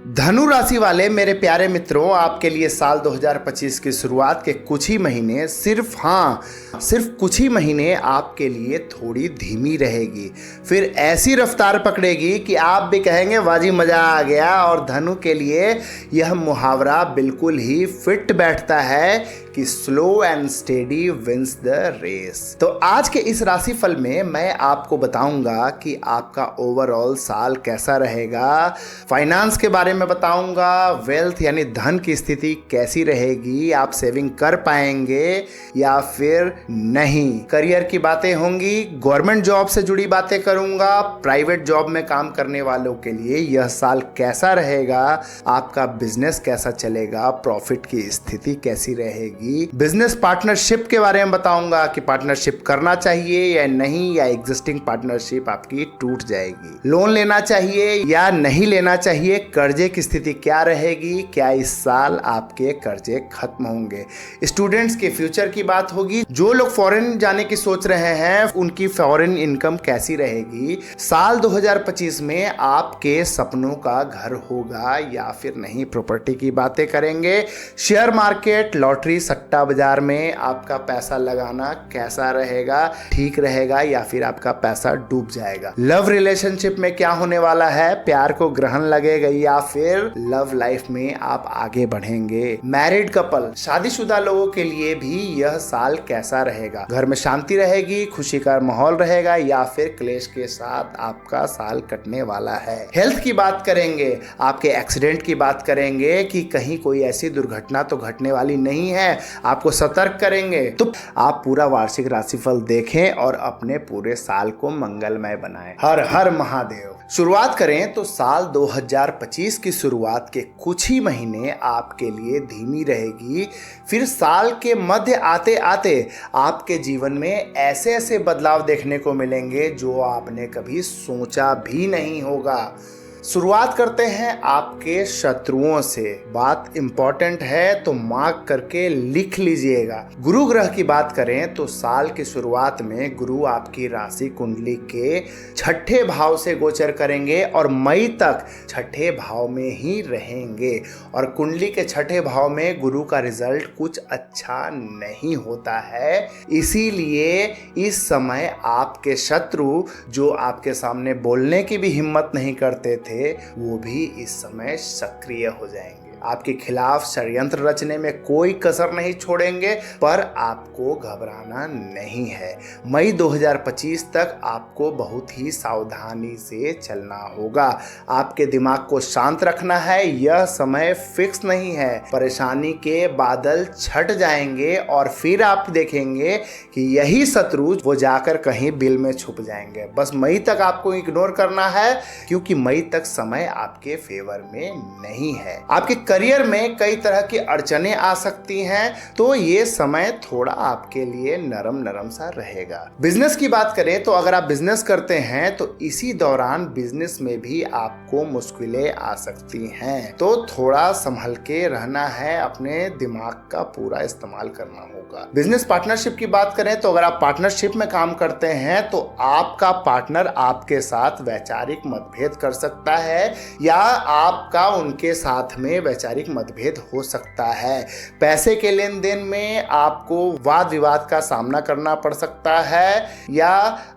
धनु राशि वाले मेरे प्यारे मित्रों, आपके लिए साल 2025 की शुरुआत के कुछ ही महीने सिर्फ कुछ ही महीने आपके लिए थोड़ी धीमी रहेगी। फिर ऐसी रफ्तार पकड़ेगी कि आप भी कहेंगे वाजी मजा आ गया। और धनु के लिए यह मुहावरा बिल्कुल ही फिट बैठता है कि slow and steady wins the race. तो आज के इस राशिफल में मैं आपको बताऊंगा कि आपका ओवरऑल साल कैसा रहेगा, फाइनेंस के बारे में बताऊंगा, वेल्थ यानी धन की स्थिति कैसी रहेगी, आप सेविंग कर पाएंगे या फिर नहीं, करियर की बातें होंगी, गवर्नमेंट जॉब से जुड़ी बातें करूंगा, प्राइवेट जॉब में काम करने वालों के लिए यह साल कैसा रहेगा, आपका बिजनेस कैसा चलेगा, प्रॉफिट की स्थिति कैसी रहेगी, बिजनेस पार्टनरशिप के बारे में बताऊंगा कि पार्टनरशिप करना चाहिए या नहीं, या एग्जिस्टिंग पार्टनरशिप आपकी टूट जाएगी, लोन लेना चाहिए या नहीं लेना चाहिए, कर्जे की स्थिति क्या रहेगी, क्या इस साल आपके कर्जे खत्म होंगे, स्टूडेंट्स के फ्यूचर की बात होगी, जो लोग फॉरेन जाने की सोच रहे हैं उनकी फॉरेन इनकम कैसी रहेगी, साल 2025 में आपके सपनों का घर होगा या फिर नहीं, प्रॉपर्टी की बातें करेंगे, शेयर मार्केट, लॉटरी, सट्टा बाजार में आपका पैसा लगाना कैसा रहेगा, ठीक रहेगा या फिर आपका पैसा डूब जाएगा, लव रिलेशनशिप में क्या होने वाला है, प्यार को ग्रहण लगेगा या फिर लव लाइफ में आप आगे बढ़ेंगे, मैरिड कपल, शादीशुदा लोगों के लिए भी यह साल कैसा रहेगा, घर में शांति रहेगी, खुशी का माहौल रहेगा या फिर क्लेश के साथ आपका साल कटने वाला है। हेल्थ की बात करेंगे, आपके एक्सीडेंट की बात करेंगे कि कहीं कोई ऐसी दुर्घटना तो घटने वाली नहीं है, आपको सतर्क करेंगे। तो आप पूरा वार्षिक राशिफल देखें और अपने पूरे साल को मंगलमय बनाएं। हर हर महादेव। शुरुआत करें तो साल 2025 की शुरुआत के कुछ ही महीने आपके लिए धीमी रहेगी। फिर साल के मध्य आते आते आपके जीवन में ऐसे ऐसे बदलाव देखने को मिलेंगे जो आपने कभी सोचा भी नहीं होगा। शुरुआत करते हैं आपके शत्रुओं से। बात इंपॉर्टेंट है तो मार्क करके लिख लीजिएगा। गुरु ग्रह की बात करें तो साल की शुरुआत में गुरु आपकी राशि कुंडली के छठे भाव से गोचर करेंगे और मई तक छठे भाव में ही रहेंगे। और कुंडली के छठे भाव में गुरु का रिजल्ट कुछ अच्छा नहीं होता है, इसीलिए इस समय आपके शत्रु जो आपके सामने बोलने की भी हिम्मत नहीं करते थे वो भी इस समय सक्रिय हो जाएंगे। आपके खिलाफ षड्यंत्र रचने में कोई कसर नहीं छोड़ेंगे, पर आपको घबराना नहीं है। मई 2025 तक आपको बहुत ही सावधानी से चलना होगा। आपके दिमाग को शांत रखना है, यह समय फिक्स नहीं है। परेशानी के बादल छट जाएंगे और फिर आप देखेंगे कि यही शत्रु वो जाकर कहीं बिल में छुप जाएंगे। बस मई तक आपको इग्नोर करना है क्योंकि मई तक समय आपके फेवर में नहीं है। आपके करियर में कई तरह की अड़चनें आ सकती हैं, तो ये समय थोड़ा आपके लिए नरम सा रहेगा। बिजनेस की बात करें तो अगर आप बिजनेस करते हैं तो इसी दौरान बिजनेस में भी आपको मुश्किलें आ सकती हैं, तो थोड़ा संभल के रहना है, अपने दिमाग का पूरा इस्तेमाल करना होगा। बिजनेस पार्टनरशिप की बात करें तो अगर आप पार्टनरशिप में काम करते हैं तो आपका पार्टनर आपके साथ वैचारिक मतभेद कर सकता है या आपका उनके साथ में वैचारिक मतभेद हो सकता है। पैसे के लेन देन में आपको वाद विवाद का सामना करना पड़ सकता है या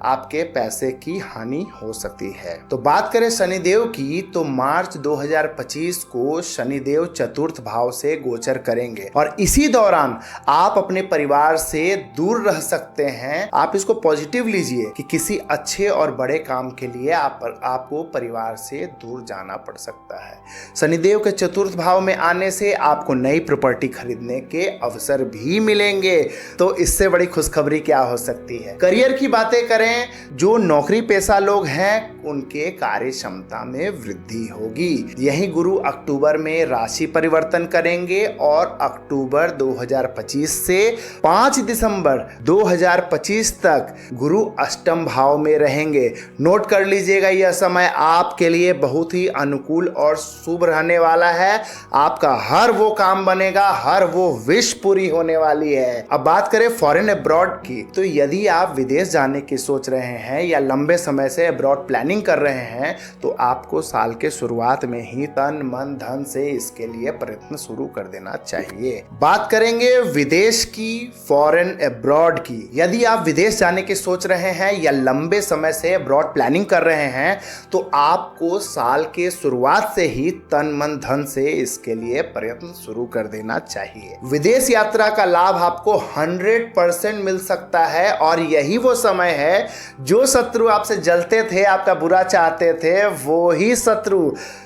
आपके पैसे की हानि हो सकती है। तो बात करें शनिदेव की तो मार्च 2025 को शनिदेव चतुर्थ भाव से गोचर करेंगे और इसी दौरान आप अपने परिवार से दूर रह सकते हैं। आप इसको पॉजिटिव लीजिए कि किसी अच्छे और बड़े काम के लिए आपको परिवार से दूर जाना पड़ सकता है। शनिदेव के चतुर्थ भाव में आने से आपको नई प्रॉपर्टी खरीदने के अवसर भी मिलेंगे, तो इससे बड़ी खुशखबरी क्या हो सकती है। करियर की बातें करें, जो नौकरी पेशा लोग हैं उनके कार्य क्षमता में वृद्धि होगी। यही गुरु अक्टूबर में राशि परिवर्तन करेंगे और अक्टूबर 2025 से 5 दिसंबर 2025 तक गुरु अष्टम भाव में रहेंगे। नोट कर लीजिएगा, यह समय आपके लिए बहुत ही अनुकूल और शुभ रहने वाला है। आपका हर वो काम बनेगा, हर वो विश पूरी होने वाली है। अब बात करें फॉरेन अब्रॉड की, तो यदि आप विदेश जाने की सोच रहे हैं या लंबे समय से अब्रॉड प्लानिंग कर रहे हैं तो आपको साल के शुरुआत में ही तन मन धन से इसके लिए प्रयत्न शुरू कर देना चाहिए। बात करेंगे विदेश की, फॉरेन अब्रॉड की। यदि आप विदेश जाने की सोच रहे हैं या लंबे समय से अब्रॉड प्लानिंग कर रहे हैं तो आपको साल के शुरुआत से ही तन मन धन से इसके लिए प्रयत्न शुरू कर देना चाहिए। विदेश यात्रा का लाभ आपको 100% मिल सकता है और यही वो समय है जो शत्रु आपसे जलते थे, आपका बुरा चाहते थे,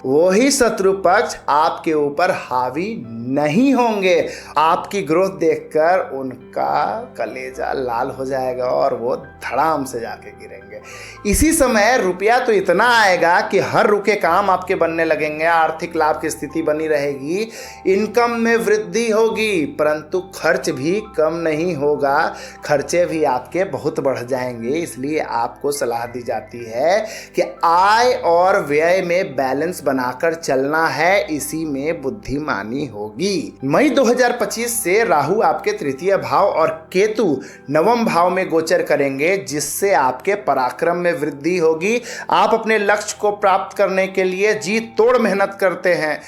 वही शत्रु पक्ष आपके ऊपर हावी नहीं होंगे। आपकी ग्रोथ देखकर उनका कलेजा लाल हो जाएगा और वो धड़ाम से जाके गिरेंगे। इसी समय रुपया तो इतना आएगा कि हर रुके काम आपके बनने लगेंगे, आर्थिक लाभ की स्थिति बनी रहेगी, इनकम में वृद्धि होगी, परंतु खर्च भी कम नहीं होगा, खर्चे भी आपके बहुत बढ़ जाएंगे। इसलिए आपको सलाह दी जाती है कि आय और व्यय में बैलेंस बनाकर चलना है, इसी में बुद्धिमानी होगी। मई 2025 से राहु आपके तृतीय भाव और केतु नवम भाव में गोचर करेंगे, जिससे आपके पराक्रम में वृद्धि होगी। आप अपने लक्ष्य को प्राप्त करने के लिए जी तोड़ मेहनत करते हैं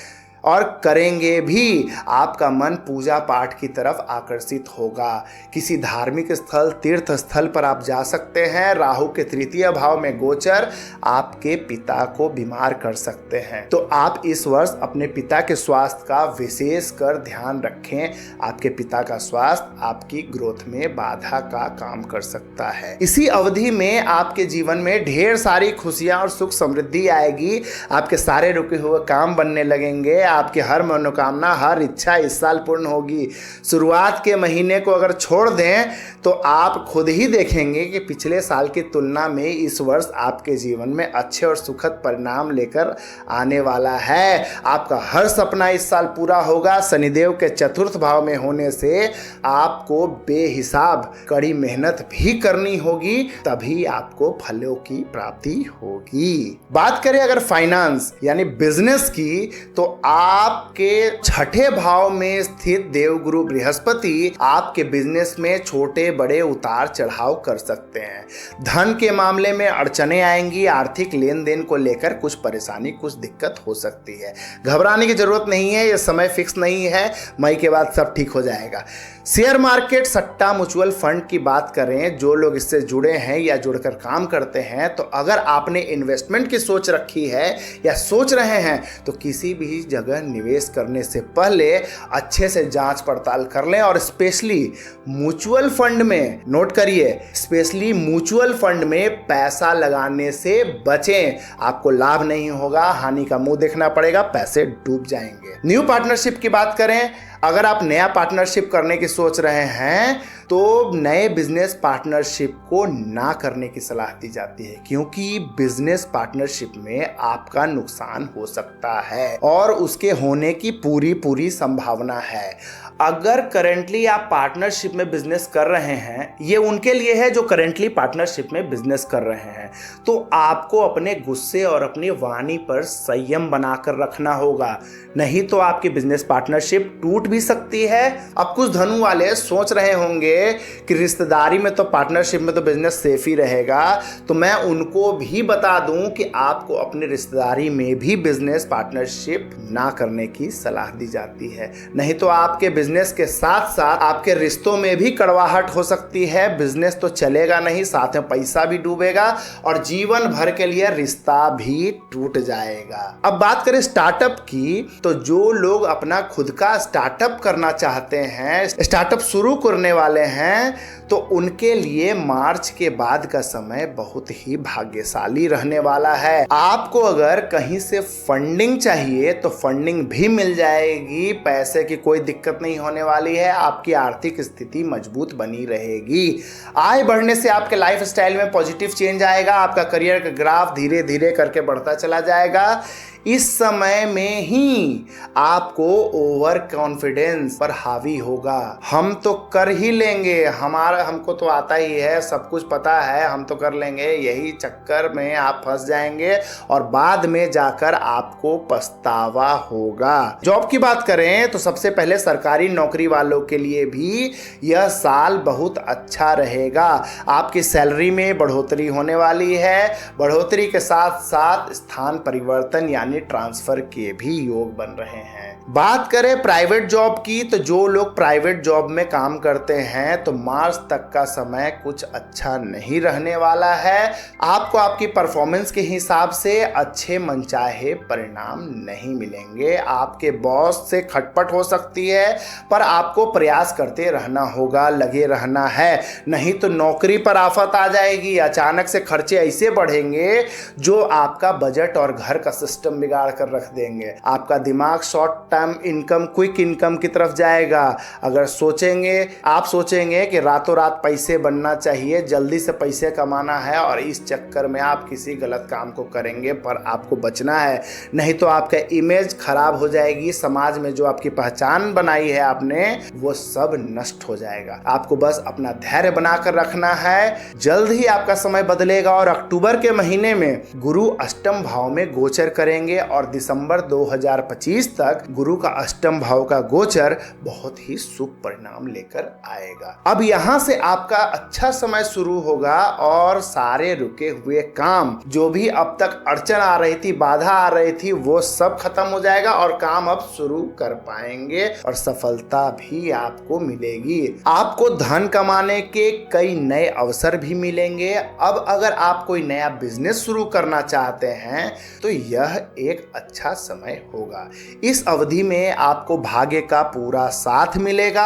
और करेंगे भी। आपका मन पूजा पाठ की तरफ आकर्षित होगा। किसी धार्मिक स्थल, तीर्थ स्थल पर आप जा सकते हैं। राहु के तृतीय भाव में गोचर आपके पिता को बीमार कर सकते हैं, तो आप इस वर्ष अपने पिता के स्वास्थ्य का विशेष कर ध्यान रखें। आपके पिता का स्वास्थ्य आपकी ग्रोथ में बाधा का काम कर सकता है। इसी अवधि में आपके जीवन में ढेर सारी खुशियां और सुख समृद्धि आएगी। आपके सारे रुके हुए काम बनने लगेंगे। आपकी हर मनोकामना, हर इच्छा इस साल पूर्ण होगी। शुरुआत के महीने को अगर छोड़ दें तो आप खुद ही देखेंगे कि पिछले साल की तुलना में इस वर्ष आपके जीवन में अच्छे और सुखद परिणाम लेकर आने वाला है। आपका हर सपना इस साल पूरा होगा। शनिदेव के चतुर्थ भाव में होने से आपको बेहिसाब कड़ी मेहनत भी करनी होगी, तभी आपको फलों की प्राप्ति होगी। बात करें अगर फाइनेंस यानी बिजनेस की, तो आपके छठे भाव में स्थित देवगुरु बृहस्पति आपके बिजनेस में छोटे बड़े उतार चढ़ाव कर सकते हैं। धन के मामले में अड़चने आएंगी। आर्थिक लेन देन को लेकर कुछ परेशानी, कुछ दिक्कत हो सकती है। घबराने की जरूरत नहीं है, यह समय फिक्स नहीं है। मई के बाद सब ठीक हो जाएगा। शेयर मार्केट, सट्टा, म्यूचुअल फंड की बात करें, जो लोग इससे जुड़े हैं या जुड़कर काम करते हैं, तो अगर आपने इन्वेस्टमेंट की सोच रखी है या सोच रहे हैं तो किसी भी जगह निवेश करने से पहले अच्छे से जांच पड़ताल कर लें। और स्पेशली म्यूचुअल फंड में, नोट करिए, स्पेशली म्यूचुअल फंड में पैसा लगाने से बचें। आपको लाभ नहीं होगा, हानि का मुंह देखना पड़ेगा, पैसे डूब जाएंगे। न्यू पार्टनरशिप की बात करें, अगर आप नया पार्टनरशिप करने की सोच रहे हैं तो नए बिजनेस पार्टनरशिप को ना करने की सलाह दी जाती है, क्योंकि बिजनेस पार्टनरशिप में आपका नुकसान हो सकता है और उसके होने की पूरी संभावना है। अगर करेंटली आप पार्टनरशिप में बिजनेस कर रहे हैं, ये उनके लिए है जो करेंटली पार्टनरशिप में बिजनेस कर रहे हैं, तो आपको अपने गुस्से और अपनी वाणी पर संयम बनाकर रखना होगा, नहीं तो आपकी बिजनेस पार्टनरशिप टूट भी सकती है। अब कुछ धनु वाले सोच रहे होंगे कि रिश्तेदारी में तो, पार्टनरशिप में तो बिजनेस सेफ ही रहेगा, तो मैं उनको भी बता दूं कि आपको अपनी रिश्तेदारी में भी बिजनेस पार्टनरशिप ना करने की सलाह दी जाती है, नहीं तो आपके बिजनेस के साथ साथ आपके रिश्तों में भी कड़वाहट हो सकती है। बिजनेस तो चलेगा नहीं, साथ में पैसा भी डूबेगा और जीवन भर के लिए रिश्ता भी टूट जाएगा। अब बात करें स्टार्टअप की, तो जो लोग अपना खुद का स्टार्टअप करना चाहते हैं, स्टार्टअप शुरू करने वाले हैं, तो उनके लिए मार्च के बाद का समय बहुत ही भाग्यशाली रहने वाला है। आपको अगर कहीं से फंडिंग चाहिए तो फंडिंग भी मिल जाएगी, पैसे की कोई दिक्कत नहीं होने वाली है। आपकी आर्थिक स्थिति मजबूत बनी रहेगी। आय बढ़ने से आपके लाइफ स्टाइल में पॉजिटिव चेंज आएगा। आपका करियर का ग्राफ धीरे धीरे करके बढ़ता चला जाएगा। इस समय में ही आपको ओवर कॉन्फिडेंस पर हावी होगा। हम तो कर ही लेंगे, हमको तो आता ही है, सब कुछ पता है, हम तो कर लेंगे, यही चक्कर में आप फंस जाएंगे और बाद में जाकर आपको पछतावा होगा। जॉब की बात करें तो सबसे पहले सरकारी नौकरी वालों के लिए भी यह साल बहुत अच्छा रहेगा। आपकी सैलरी में बढ़ोतरी होने वाली है। बढ़ोतरी के साथ साथ स्थान परिवर्तन यानी ट्रांसफर के भी योग बन रहे हैं। बात करें प्राइवेट जॉब की तो जो लोग प्राइवेट जॉब में काम करते हैं तो मार्च तक का समय कुछ अच्छा नहीं रहने वाला है। आपको आपकी परफॉर्मेंस के हिसाब से अच्छे मनचाहे परिणाम नहीं मिलेंगे। आपके बॉस से खटपट हो सकती है, पर आपको प्रयास करते रहना होगा, लगे रहना है, नहीं तो नौकरी पर आफत आ जाएगी। अचानक से खर्चे ऐसे बढ़ेंगे जो आपका बजट और घर का सिस्टम बिगाड़ कर रख देंगे। आपका दिमाग शॉर्ट इनकम, क्विक इनकम की तरफ जाएगा। अगर आप सोचेंगे कि रातों रात पैसे बनना चाहिए, जल्दी से पैसे कमाना है और इस चक्कर में आप किसी गलत काम को करेंगे, पर आपको बचना है, नहीं तो आपका इमेज खराब हो जाएगी। समाज में जो आपकी पहचान बनाई है आपने, वो सब नष्ट हो जाएगा। आपको बस अपना धैर्य बनाकर रखना है। जल्द ही आपका समय बदलेगा और अक्टूबर के महीने में गुरु अष्टम भाव में गोचर करेंगे और दिसंबर 2025 तक गुरु का अष्टम भाव का गोचर बहुत ही शुभ परिणाम लेकर आएगा। अब यहां से आपका अच्छा समय शुरू होगा और सारे रुके हुए काम, जो भी अब तक अड़चन आ रही थी, बाधा आ रही थी, वो सब खत्म हो जाएगा और काम अब शुरू कर पाएंगे और सफलता भी आपको मिलेगी। आपको धन कमाने के कई नए अवसर भी मिलेंगे। अब अगर आप कोई नया बिजनेस शुरू करना चाहते हैं तो यह एक अच्छा समय होगा। इस अवधि में आपको भाग्य का पूरा साथ मिलेगा।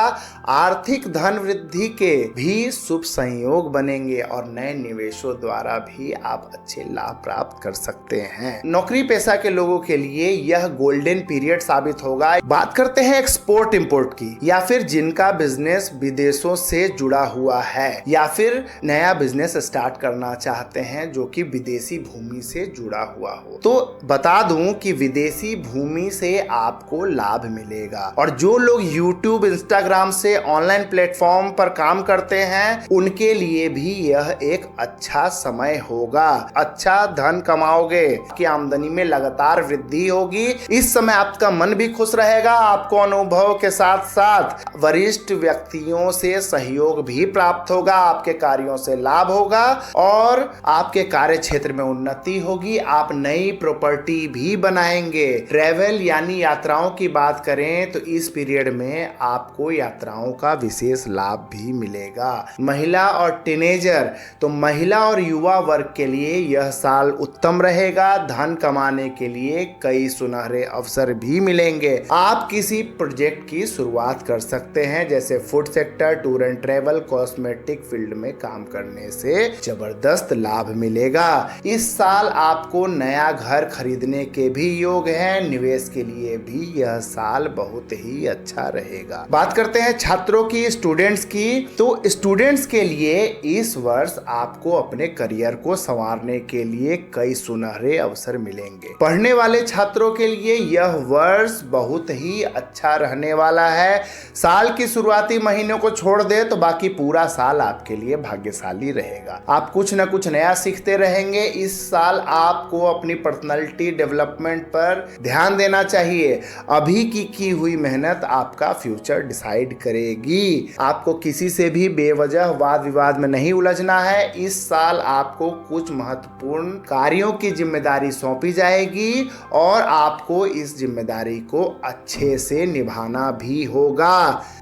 आर्थिक धन वृद्धि के भी शुभ संयोग बनेंगे और नए निवेशों द्वारा भी आप अच्छे लाभ प्राप्त कर सकते हैं। नौकरी पेशा के लोगों के लिए यह गोल्डन पीरियड साबित होगा। बात करते हैं एक्सपोर्ट इंपोर्ट की, या फिर जिनका बिजनेस विदेशों से जुड़ा हुआ है या फिर नया बिजनेस स्टार्ट करना चाहते हैं जो कि विदेशी भूमि से जुड़ा हुआ हो, तो बता दूं कि विदेशी भूमि से आपको लाभ मिलेगा। और जो लोग YouTube, Instagram से ऑनलाइन प्लेटफॉर्म पर काम करते हैं उनके लिए भी यह एक अच्छा समय होगा। अच्छा धन कमाओगे, आपकी आमदनी में लगातार वृद्धि होगी। इस समय आपका मन भी खुश रहेगा। आपको अनुभव के साथ साथ वरिष्ठ व्यक्तियों से सहयोग भी प्राप्त होगा। आपके कार्यों से लाभ होगा और आपके कार्य क्षेत्र में उन्नति होगी। आप नई प्रॉपर्टी भी बनाएंगे। ट्रैवल यानी यात्राओं की बात करें तो इस पीरियड में आपको यात्राओं का विशेष लाभ भी मिलेगा। महिला और टीनेजर, तो महिला और युवा वर्ग के लिए यह साल उत्तम रहेगा। धन कमाने के लिए कई सुनहरे अवसर भी मिलेंगे। आप किसी प्रोजेक्ट की शुरुआत कर सकते हैं, जैसे food sector, tour and travel, cosmetic field में काम करने से जबरदस्त लाभ मिलेगा। इस साल आपको नया घर खरीदने के भी योग हैं। निवेश के लिए भी यह साल बहुत ही अच्छा रहेगा। बात करते हैं छात्रों की, स्टूडेंट्स की, तो स्टूडेंट्स के लिए इस वर्ष आपको अपने करियर को संवारने के लिए कई सुनहरे अवसर मिलेंगे। पढ़ने वाले छात्रों के लिए यह वर्ष बहुत ही अच्छा रहने वाला है। साल की शुरुआती महीनों को छोड़ दे तो बाकी पूरा साल आपके लिए भाग्यशाली रहेगा। आप कुछ न कुछ नया सीखते रहेंगे। इस साल आपको अपनी पर्सनालिटी डेवलपमेंट पर ध्यान देना चाहिए। अभी की हुई मेहनत आपका फ्यूचर डिसाइड करेगी। आपको किसी से भी बेवजह वाद विवाद में नहीं उलझना है। इस साल आपको कुछ महत्वपूर्ण कार्यों की जिम्मेदारी सौंपी जाएगी और आपको इस जिम्मेदारी को अच्छे से निभाना भी होगा।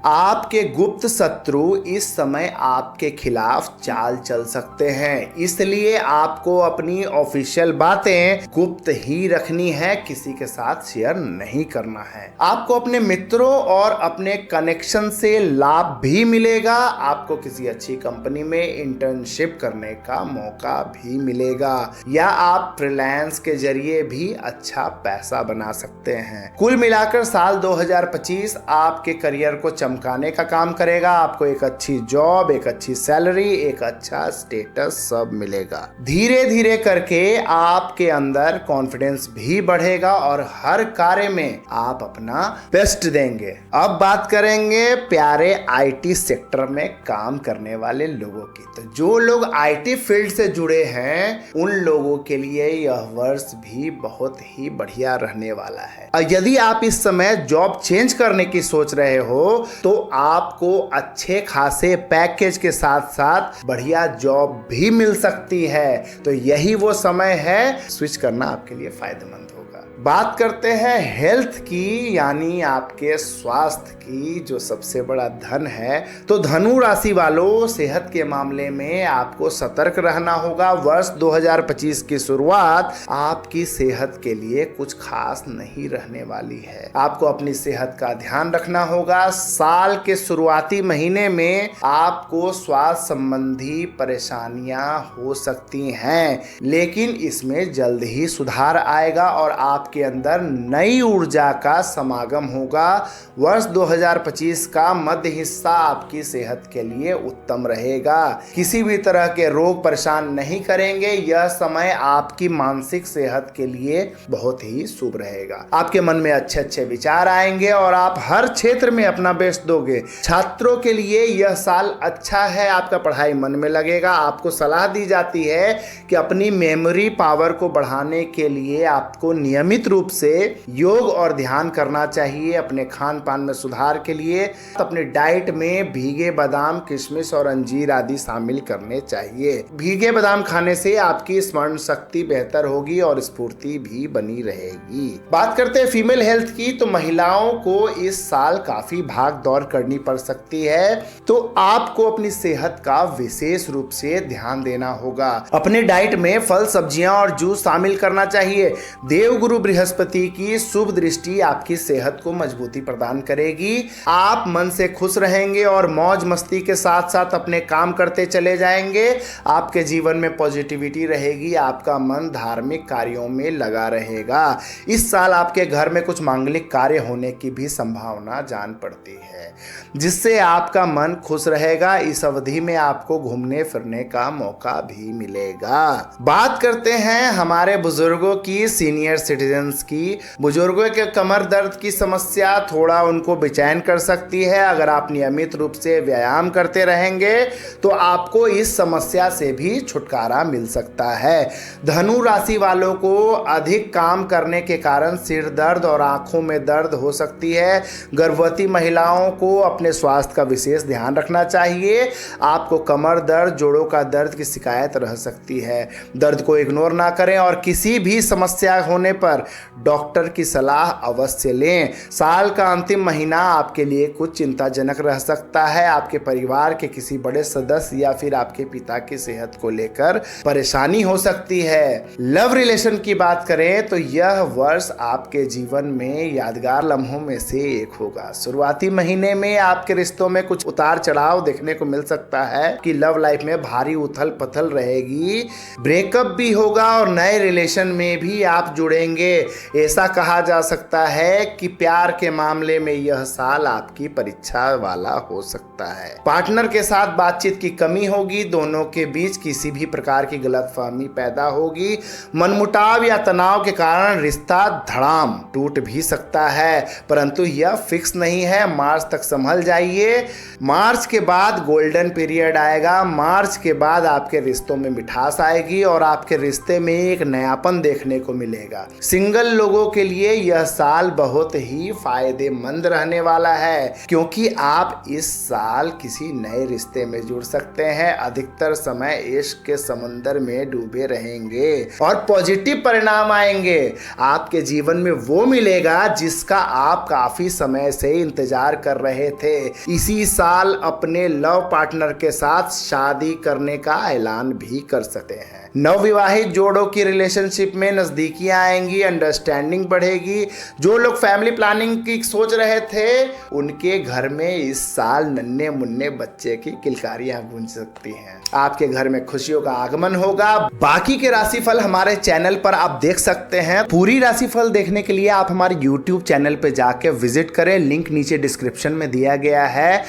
आपके गुप्त शत्रु इस समय आपके खिलाफ चाल चल सकते हैं, इसलिए आपको अपनी ऑफिशियल बातें गुप्त ही रखनी है, किसी के साथ शेयर नहीं करना है। आपको अपने मित्रों और अपने कनेक्शन से लाभ भी मिलेगा। आपको किसी अच्छी कंपनी में इंटर्नशिप करने का मौका भी मिलेगा या आप फ्रीलांस के जरिए भी अच्छा पैसा बना सकते हैं। कुल मिलाकर साल 2025 आपके करियर को चमकाने का काम करेगा। आपको एक अच्छी जॉब, एक अच्छी सैलरी, एक अच्छा स्टेटस सब मिलेगा। धीरे धीरे करके आपके अंदर कॉन्फिडेंस भी बढ़ेगा और हर कार्य में आप अपना बेस्ट देंगे। अब बात करेंगे प्यारे IT सेक्टर में काम करने वाले लोगों की। तो जो लोग आईटी फील्ड से जुड़े हैं उन लोगों के लिए यह वर्ष भी बहुत ही बढ़िया रहने वाला है। और यदि आप इस समय जॉब चेंज करने की सोच रहे हो तो आपको अच्छे खासे पैकेज के साथ साथ बढ़िया जॉब भी मिल सकती है। तो यही वो समय है, स्विच करना आपके लिए फायदेमंद होगा। बात करते हैं हेल्थ की, यानी आपके स्वास्थ्य की, जो सबसे बड़ा धन है। तो धनु राशि वालों, सेहत के मामले में आपको सतर्क रहना होगा। वर्ष 2025 की शुरुआत आपकी सेहत के लिए कुछ खास नहीं रहने वाली है। आपको अपनी सेहत का ध्यान रखना होगा। साल के शुरुआती महीने में आपको स्वास्थ्य संबंधी परेशानियां हो सकती हैं, लेकिन इसमें जल्द ही सुधार आएगा और आपके अंदर नई ऊर्जा का समागम होगा। वर्ष 2025 का मध्य हिस्सा आपकी सेहत के लिए उत्तम रहेगा। किसी भी तरह के रोग परेशान नहीं करेंगे। यह समय आपकी मानसिक सेहत के लिए बहुत ही शुभ रहेगा। आपके मन में अच्छे अच्छे विचार आएंगे और आप हर क्षेत्र में अपना बेस्ट दोगे। छात्रों के लिए यह साल अच्छा है, आपका पढ़ाई मन में लगेगा। आपको सलाह दी जाती है कि अपनी मेमोरी पावर को बढ़ाने के लिए आपको नियमित रूप से योग और ध्यान करना चाहिए। अपने खान पान में सुधार के लिए अपने डाइट में भीगे बादाम, किशमिश और अंजीर आदि शामिल करने चाहिए। भीगे बादाम खाने से आपकी स्मरण शक्ति बेहतर होगी और स्फूर्ति भी बनी रहेगी। बात करते हैं फीमेल हेल्थ की, तो महिलाओं को इस साल काफी भाग दौड़ करनी पड़ सकती है। तो आपको अपनी सेहत का विशेष रूप से ध्यान देना होगा। अपने डाइट में फल, सब्जियां और जूस शामिल करना चाहिए। देवगुरु बृहस्पति की शुभ दृष्टि आपकी सेहत को मजबूती प्रदान करेगी। आप मन से खुश रहेंगे और मौज मस्ती के साथ साथ अपने काम करते चले जाएंगे। आपके जीवन में पॉजिटिविटी रहेगी। आपका मन धार्मिक कार्यों में लगा रहेगा। इस साल आपके घर में कुछ मांगलिक कार्य होने की भी संभावना जान पड़ती है, जिससे आपका मन खुश रहेगा। इस अवधि में आपको घूमने फिरने का मौका भी मिलेगा। बात करते हैं हमारे बुजुर्गों की, सीनियर सिटीजन्स की। बुजुर्गों के कमर दर्द की समस्या थोड़ा उनको बेचैन कर सकती है। अगर आप नियमित रूप से व्यायाम करते रहेंगे तो आपको इस समस्या से भी छुटकारा मिल सकता है। धनु राशि वालों को अधिक काम करने के कारण सिर दर्द और आंखों में दर्द हो सकती है। गर्भवती महिलाओं को अपने स्वास्थ्य का विशेष ध्यान रखना चाहिए। आपको कमर दर्द, जोड़ों का दर्द की शिकायत रह सकती है। दर्द को इग्नोर ना करें और किसी भी समस्या होने पर डॉक्टर की सलाह अवश्य लें। साल का अंतिम महीना आपके लिए कुछ चिंताजनक रह सकता है। आपके परिवार के किसी बड़े सदस्य या फिर आपके पिता की सेहत को लेकर परेशानी हो सकती है। लव रिलेशन की बात करें तो यह वर्ष आपके जीवन में यादगार लम्हों में से एक होगा। शुरुआती महीने में आपके रिश्तों में कुछ उतार चढ़ाव देखने को मिल सकता है कि लव लाइफ में भारी उथल पथल रहेगी। ब्रेकअप भी होगा और नए रिलेशन में भी आप जुड़ेंगे। ऐसा कहा जा सकता है कि प्यार के मामले में यह साल आपकी परीक्षा वाला हो सकता है। पार्टनर के साथ बातचीत की कमी होगी। दोनों के बीच किसी भी प्रकार की गलतफहमी पैदा होगी। मनमुटाव या तनाव के कारण रिश्ता धड़ाम टूट भी सकता है, परंतु यह फिक्स नहीं है। मार्च तक संभल जाइए। मार्च के बाद गोल्डन पीरियड आएगा। मार्च के बाद आपके रिश्तों में मिठास आएगी और आपके रिश्ते में एक नयापन देखने को मिलेगा। सिंगल लोगों के लिए यह साल बहुत ही फायदेमंद रहने वाला है, क्योंकि आप इस साल किसी नए रिश्ते में जुड़ सकते हैं। अधिकतर समय इश्क के समंदर में डूबे रहेंगे और पॉजिटिव परिणाम आएंगे। आपके जीवन में वो मिलेगा जिसका आप काफी समय से इंतजार कर रहे थे। इसी साल अपने लव पार्टनर के साथ शादी करने का ऐलान भी कर सकते हैं। नवविवाहित जोड़ों की रिलेशनशिप में नजदीकियां आएंगी, अंडरस्टैंडिंग बढ़ेगी। जो लोग फैमिली प्लानिंग की सोच रहे थे उनके घर में इस साल नन्हे मुन्ने बच्चे की किलकारियां गूंज सकती हैं। आपके घर में खुशियों का आगमन होगा। बाकी के राशिफल हमारे चैनल पर आप देख सकते हैं। पूरी राशिफल देखने के लिए आप हमारे YouTube चैनल पे जाके विजिट करें। लिंक नीचे डिस्क्रिप्शन में दिया गया है।